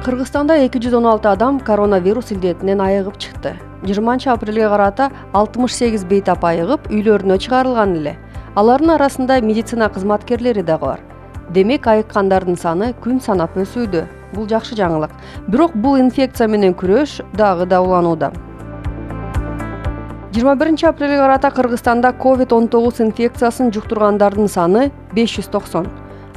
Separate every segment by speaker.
Speaker 1: Кыргызстанда 216 адам коронавирус илдетинен айыгып чыкты. 20 апрелге карата 68 бейтап айыгып үйлөрүнө чыгарылган эле. Алардын арасында медицина кызматкерлери дагы бар. Демек айыккандардын саны күн санап өсүүдө. Бул жакшы жаңылык. Бирок бул инфекция менен күрөш дагы да уланууда. 21 апрелге карата Кыргызстанда COVID-19 инфекциясын жуктургандардын саны 590.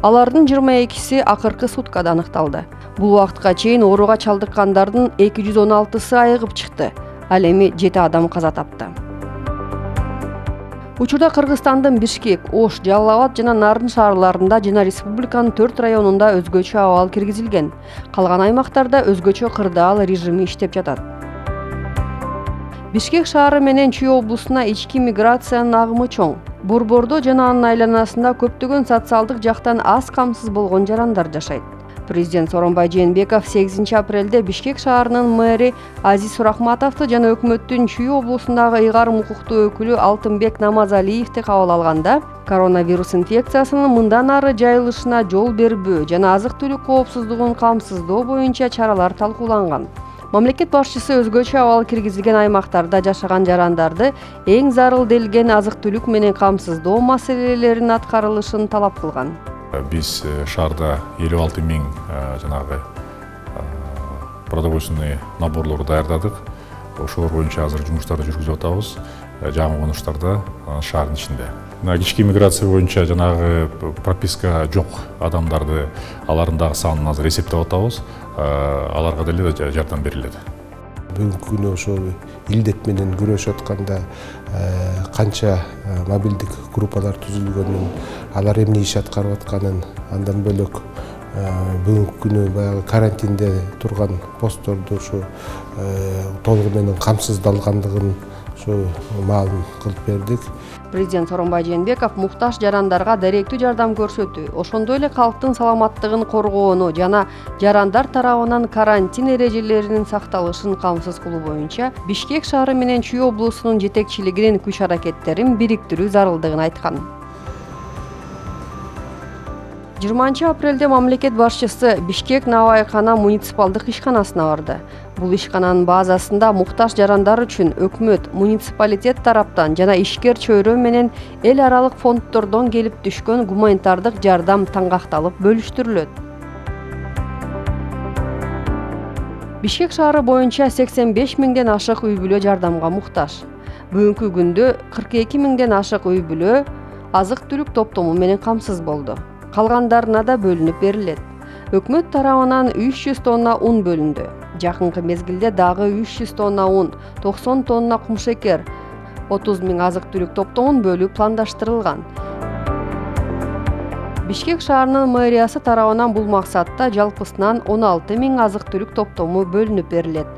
Speaker 1: Алардын 22си акыркы суткада аныкталды. Бул убакытка чейин ооруга чалдыккандардын 216сы айыгып чыкты. Ал эми 7 адам каза тапты. Учурда Кыргызстандын Бишкек, Ош, Жалал Абад жана Нарын шаарларында жана республиканын 4 районунда өзгөчө абал киргизилген. Калган аймактарда өзгөчө кырдаал режими иштеп жатат. Бишкек шаары менен Чүй облусуна ички миграциянын агымы чоң. Борбордо жана анын айланасында көптөгөн социалдык жактан аз камсыз болгон жарандар жашайт. Президент Сооронбай Жээнбеков 8 апрелде Бишкек шаарынын мэри Азиз Сурахматовду жана өкмөттүн Чүй облусундагы ыйгарым укуктуу өкүлү Алтынбек Намазалиевди кабыл алганда, коронавирус инфекциясынын мындан ары жайылышына жол бербөө жана азык-түлүк коопсуздугун камсыздоо боюнча чаралар талкууланган. Мамлекет башчысы өзгөчө абал киргизилген аймактарда жашаган жарандарды эң зарыл делген азык-түлүк менен камсыздоо маселелеринин аткарылышын талап кылган.
Speaker 2: Биз шаарда 56 миң жанагы продовольственный наборлорду даярдадык. Ошолор боюнча азыр жумуштарды жүргүзүп атабыз. Жаңы конуштарда шаардын ичинде. Ички миграция боюнча жанагы прописка жок адамдарды алардын дагы санын азыр эсептеп атабыз. Аларга деле жардам берилет.
Speaker 3: Бүгүнкү күнү ошо илдет менен күрөшүп атканда канча мобилдик группалар түзүлгөнүн, алар эмне иш аткарып атканын, андан бөлөк бүгүнкү күнү баягы карантинде турган постторду ушу толугу менен камсыздалгандыгын ушу маалым кылып бердик.
Speaker 1: Президент Сооронбай Жээнбеков муктаж жарандарга даректүү жардам көрсөтүү, ошондой эле калктын саламаттыгын коргоону жана жарандар тарабынан карантин эрежелеринин сакталышын камсыз кылуу боюнча Бишкек шаары менен Чүй облусунун жетекчилигинин күч-аракеттерин бириктирүү зарылдыгын айткан. 20 апрелде мамлекет башчысы Бишкек Навайкана муниципалдык ишканасына барды. Бул ишкананын базасында муктаж жарандар үчүн өкмөт, муниципалитет тараптан жана ишкер чөйрө менен эл аралык фонддордон келип түшкөн гуманитардык жардам таңгакталып бөлүштүрүлөт. Бишкек шаары боюнча 85 миңден ашык үй бүлө жардамга муктаж. Бүгүнкү күндө 42 миңден ашык үй бүлө азык-түлүк топтому менен камсыз болду. Калгандарына да бөлүнүп берилет. Өкмөт тарабынан 300 тонна ун бөлүндү. Жакынкы мезгилде дагы 300 тонна ун, 90 тонна кумшекер, 30 миң азык-түлүк топтомун бөлүү пландаштырылган. Бишкек шаарынын мэриясы тарабынан бул максатта жалпысынан 16 миң азык-түлүк топтому бөлүнүп берилет.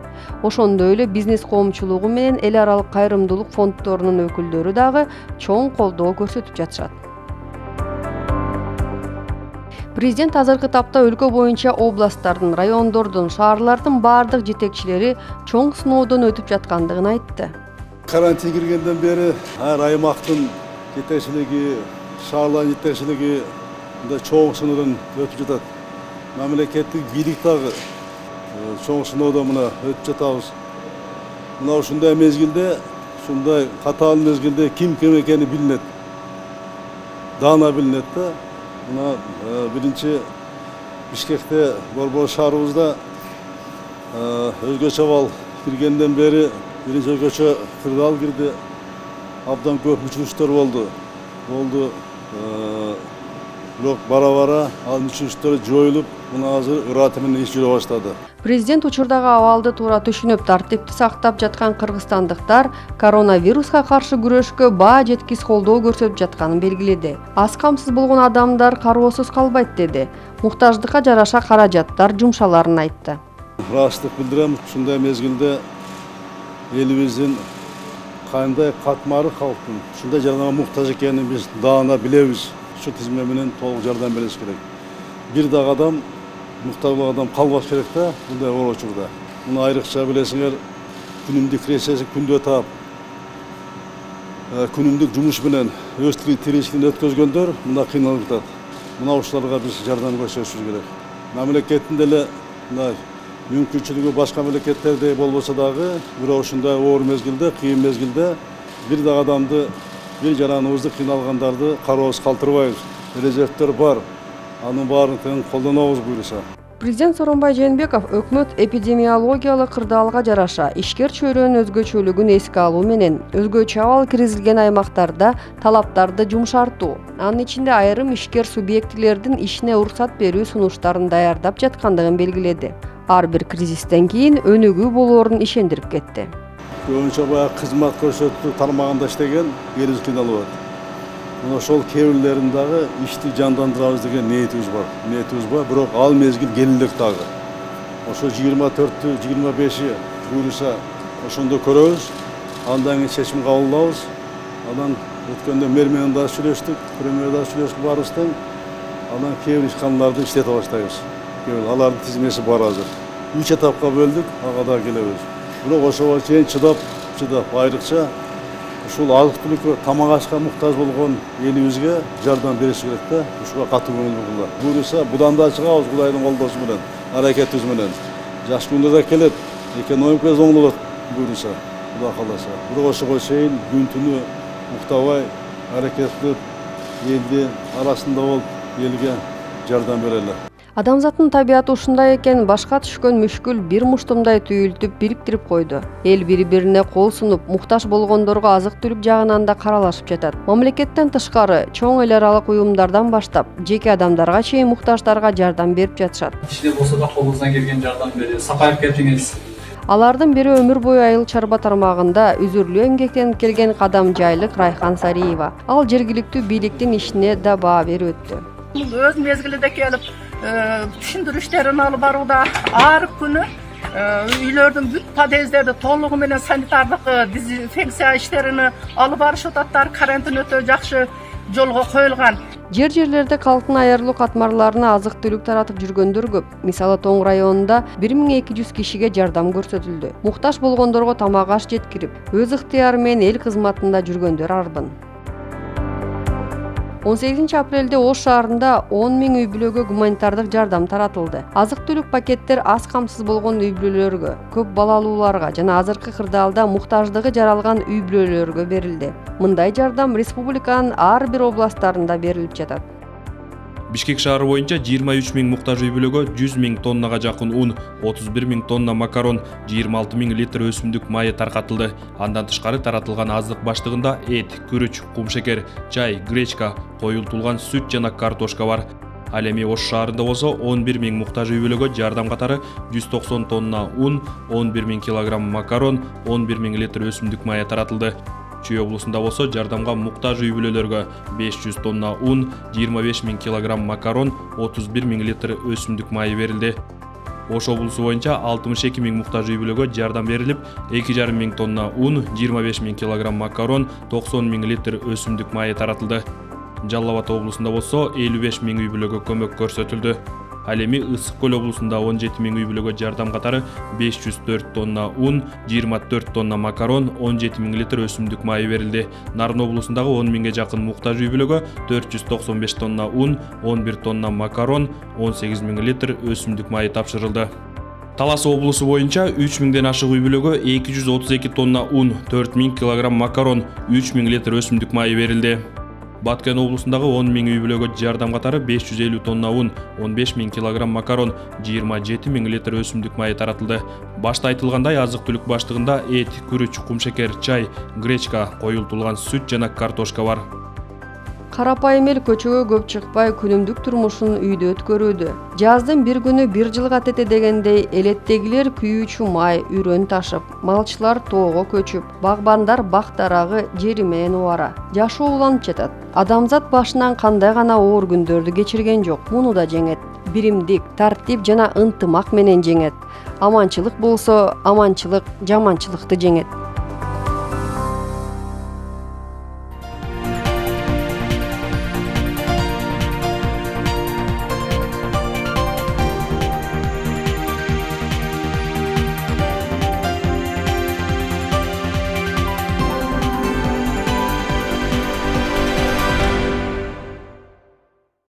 Speaker 1: Ошондой эле бизнес коомчулугу менен эл аралык кайрымдуулук фонддорунун өкүлдөрү дагы чоң колдоо көрсөтүп жатышат. Президент азыркы тапта өлкө боюнча областтардын, райондордун, шаарлардын бардык жетекчилери чоң сыноодон өтүп жаткандыгын айтты.
Speaker 4: Карантин киргенден бери ар аймактын жетекчилиги, шаарлардын жетекчилиги чоң сыноодон өтүп жатат. Мамлекеттик бийлик дагы чоң сыноодон мына өтүп жатабыз. Мына ушундай мезгилде, ушундай катаал мезгилде ким экени билинет. Даана билинет да. Мына биринчи Бишкекте борбор шаарыбызда өзгөчө абал киргенден бери биринчи өзгөчө кырдаал кирди. Абдан көп мүчүлүштөр болду. Бирок бара-бара ал мүчүлүштөр жоюлуп, мына азыр ыраты менен иш жүрө баштады.
Speaker 1: Президент учурдагы абалды туура түшүнүп, тартипти сактап жаткан кыргызстандыктар коронавируска каршы күрөшкө баа жеткис колдоо көрсөтүп жатканын белгиледи. Аз камсыз болгон адамдар кароосуз калбайт деди. Муктаждыкка жараша каражаттар жумшаларын айтты.
Speaker 4: Ырастык билдирем, ушундай мезгилде элибиздин кандай катмары калктын ушундай жардамга муктаж экенин биз даана билебиз. Şu tizime менен толук жардам бериш керек. Бир дагы адам, муктаж адам калбаш керек да, мындай оор учурда. Муну айрыкча билесиңер, күнүмдүк киресеси күндө таап, күнүмдүк жумуш менен өз тиричилигин өткөзгөндөр мына кыйналып жатат. Мына ушуларга биз жардам көрсөтүшүбүз керек. Мамлекеттин деле мына мүмкүнчүлүгү башка мамлекеттерде болбосо дагы, бирок ушундай оор мезгилде, кыйын мезгилде бир да адамды, бир жараныбызды кыйналгандарды кароосуз калтырбайбыз. Резервдер бар. Анын баарын тең колдонобуз буюрса.
Speaker 1: Президент Сооронбай Жээнбеков өкмөт эпидемиологиялык кырдаалга жараша ишкер чөйрөнүн өзгөчөлүгүн эске алуу менен өзгөчө абал киргизилген аймактарда талаптарды жумшартуу, анын ичинде айрым ишкер субъектилердин ишине уруксат берүү сунуштарын даярдап жаткандыгын белгиледи. Ар бир кризистен кийин өнүгүү болоорун ишендирип кетти.
Speaker 4: Көбүнчө баягы кызмат көрсөтүү тармагында иштеген элибиз кыйналып атат. Мына ошол кээ бирлерин дагы ишти жандандырабыз деген ниетибиз бар, бирок ал мезгил келилек дагы. Ошо 24-тү, 25-и буюрса ошондо көрөбүз, андан кийин чечим кабылдайбыз. Анан өткөндө мэр менен да сүйлөштүк, премьер да сүйлөштүк баарыбыз тең. Анан кээ бир ишканаларды иштете баштайбыз. Алардын тизмеси бар азыр. 3 этапка бөлдүк, ага да келебиз. Бирок ошого чейин чыдап, айрыкча ушул азык-түлүккө, тамак-ашка муктаж болгон элибизге жардам бериш керек да, ушуга катуу көңүл бургула. Буюрса будан да чыгабыз Кудайдын колдоосу менен, аракетибиз менен. Жакшы күндөр да келет, экономикабыз оңдолот буюрса, Кудай кааласа. Бирок ошого чейин күн-түнү уктабай аракет кылып, элди арасында болуп, элге жардам берели.
Speaker 1: Адамзаттын табияты ушундай экен, башка түшкөн мүшкүл бир муштумдай түйүлтүп бириктирип койду. Эл бири-бирине кол сунуп, муктаж болгондорго азык-түлүк жагынан да каралашып жатат. Мамлекеттен тышкары, чоң эл аралык уюмдардан баштап, жеке адамдарга чейин муктаждарга жардам берип жатышат.
Speaker 5: Кичине болсо да колуңуздан келген жардам берип, сапайып кетиңиз.
Speaker 1: Алардын бири өмүр бою айыл чарба тармагында үзүрлүү эмгектенип келген кадам жайлык Райхан Сариева. Ал жергиликтүү бийликтин ишине да баа берип өттү.
Speaker 6: Өз мезгилинде келип, түшүндүрүү иштерин алып барууда, ар күнү үйлөрдүн бүт подъездерди толугу менен санитардык дезинфекция иштерини алып барышып атат. Карантин өтө жакшы жолго коюлган.
Speaker 1: Жерлерде калктын айырылуу катмарларына азык-түлүк таратып жүргөндөр көп. Мисалы Тоң районунда 1200 кишиге жардам көрсөтүлдү. Муктаж болгондорго тамак-аш жеткирип, өз ыктыяры менен эл кызматында жүргөндөр арбын. 18 апрелде Ош шаарында 10 000 үй-бүлөгө гуманитардык жардам таратылды. Азык-түлүк пакеттер аз камсыз болгон үй-бүлөлөргө, көп балалууларга жана азыркы кырдаалда муктаждыгы жаралган үй-бүлөлөргө берилди. Мындай жардам республиканын ар бир областтарында берилип жатат.
Speaker 7: Бишкек шаары боюнча 23 000 муктаж үй-бүлөгө 100 000 тоннага жакын ун, 31 000 тонна макарон, 26 000 литр өсүмдүк майы таркатылды. Андан тышкары таратылган азык баштыгында эт, күрүч, кумшекер, чай, гречка, коюлтулган сүт жана картошка бар. Ал эми Ош шаарында болсо 11 000 муктаж үй-бүлөгө жардам катары 190 тонна ун, 11 000 килограмм макарон, 11 000 литр өсүмдүк майы таратылды. Чүй облусунда болсо жардамга муктаж үй-бүлөлөргө 500 тонна ун, 25 000 килограмм макарон, 31 000 литр өсүмдүк майы берилди. Ош облусу боюнча 62 000 муктаж үй-бүлөгө жардам берилип, 2,5 000 тонна ун, 25 000 килограмм макарон, 90 000 литр өсүмдүк майы таратылды. Жалал Абад облусунда болсо 55 000 үй-бүлөгө көмөк көрсөтүлдү. Ал эми Ысык Көл облусунда 17 000 үй-бүлөгө жардам катары 504 тонна ун, 24 тонна макарон, 17 000 литр өсүмдүк майы берилди. Нарын облусундагы 10 000ге жакын муктаж үй-бүлөгө 495 тонна ун, 11 тонна макарон, 18 000 литр өсүмдүк майы тапшырылды. Талас облусу боюнча 3 000ден ашык үй-бүлөгө 232 тонна ун, 4 000 килограмм макарон, 3 000 литр өсүмдүк майы берилди. Баткен облусундагы 10 000 үй-бүлөгө жардам катары 550 тонна ун, 15 000 килограмм макарон, 27 000 литр өсүмдүк майы таратылды. Башта айтылгандай азык-түлүк баштыгында эт, күрүч, кумшекер, чай, гречка, коюлтулган сүт жана картошка бар.
Speaker 1: Карапайым эл көчөгө көп чыкпай күнүмдүк турмушун үйдө өткөрүүдө. Жаздын бир күнү бир жылга тете дегендей элеттегилер күйүүчү май, үрөн ташып, малчылар тоого көчүп, багбандар бак дарагы жери менен убара. Жашоо уланып жатат. Адамзат башынан кандай гана оор күндөрдү кечирген жок. Муну да жеңет. Биримдик, тартип жана ынтымак менен жеңет. Аманчылык болсо, аманчылык жаманчылыкты жеңет.